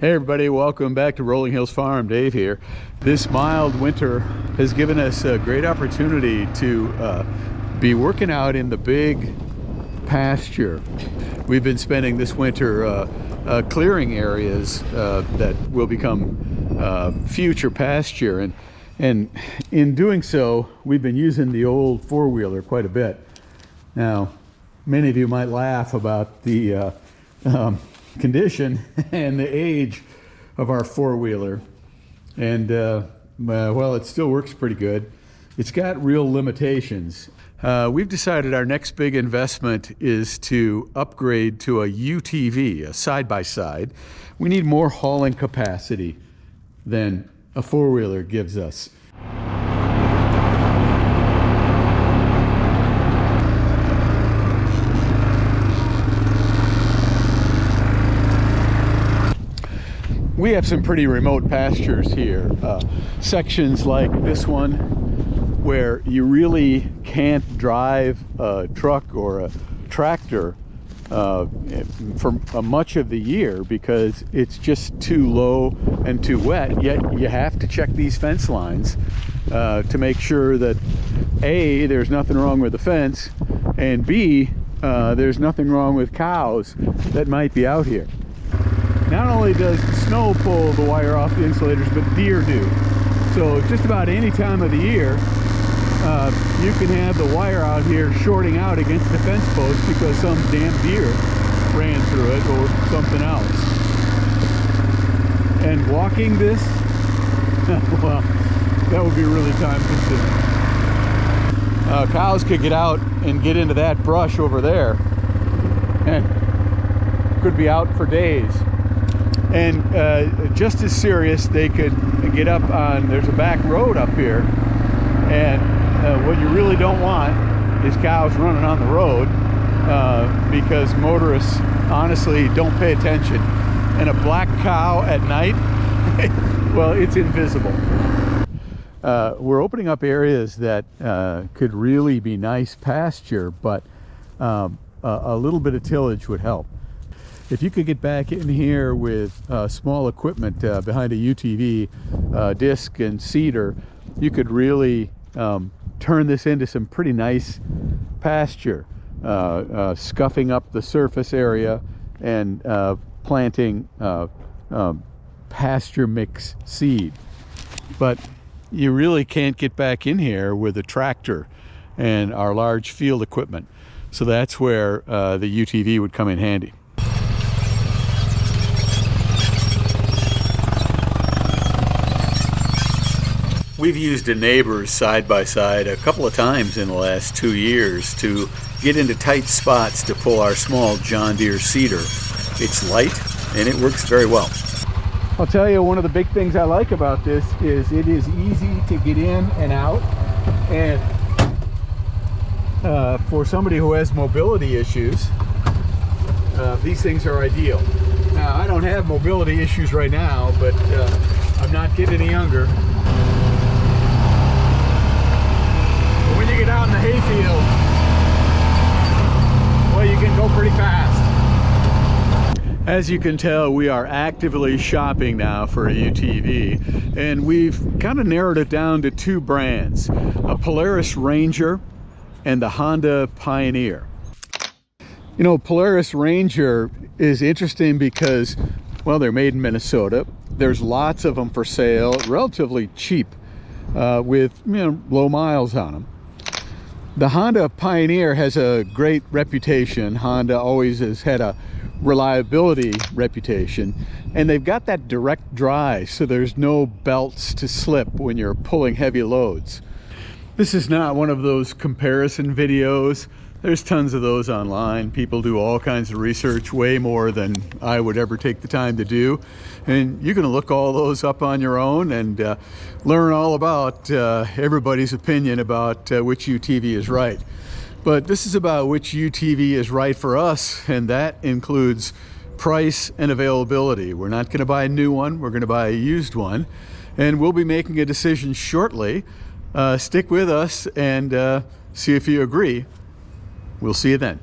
Hey everybody, welcome back to Rolling Hills Farm. Dave here. This mild winter has given us a great opportunity to be working out in the big pasture. We've been spending this winter clearing areas that will become future pasture, and in doing so we've been using the old four-wheeler quite a bit. Now many of you might laugh about the condition and the age of our four-wheeler, and well, it still works pretty good. It's got real limitations. We've decided our next big investment is to upgrade to a UTV, a side-by-side. We need more hauling capacity than a four-wheeler gives us. We have some pretty remote pastures here, sections like this one where you really can't drive a truck or a tractor for much of the year because it's just too low and too wet. Yet you have to check these fence lines to make sure that A, there's nothing wrong with the fence, and B, there's nothing wrong with cows that might be out here. Not only does the snow pull the wire off the insulators, but deer do. So just about any time of the year, you can have the wire out here shorting out against the fence post because some damn deer ran through it or something else. And walking this, well, that would be really time consuming. Cows could get out and get into that brush over there and could be out for days. And just as serious, they could get up on, there's a back road up here, and what you really don't want is cows running on the road because motorists honestly don't pay attention. And a black cow at night, well, it's invisible. We're opening up areas that could really be nice pasture, but a little bit of tillage would help. If you could get back in here with small equipment behind a UTV, disc and seeder, you could really turn this into some pretty nice pasture, scuffing up the surface area and planting pasture mix seed. But you really can't get back in here with a tractor and our large field equipment. So that's where the UTV would come in handy. We've used a neighbor's side-by-side a couple of times in the last 2 years to get into tight spots to pull our small John Deere seeder. It's light and it works very well. I'll tell you, one of the big things I like about this is it is easy to get in and out, and for somebody who has mobility issues, these things are ideal. Now, I don't have mobility issues right now, but I'm not getting any younger. When you get out in the hayfield, well, you can go pretty fast. As you can tell, we are actively shopping now for a UTV, and we've kind of narrowed it down to two brands, a Polaris Ranger and the Honda Pioneer. You know, Polaris Ranger is interesting because, well, they're made in Minnesota. There's lots of them for sale, relatively cheap, with, you know, low miles on them. The Honda Pioneer has a great reputation. Honda always has had a reliability reputation, and they've got that direct drive, so there's no belts to slip when you're pulling heavy loads. This is not one of those comparison videos. There's tons of those online. People do all kinds of research, way more than I would ever take the time to do. And you can look all those up on your own and learn all about everybody's opinion about which UTV is right. But this is about which UTV is right for us, and that includes price and availability. We're not going to buy a new one, we're going to buy a used one. And we'll be making a decision shortly. Stick with us and see if you agree. We'll see you then.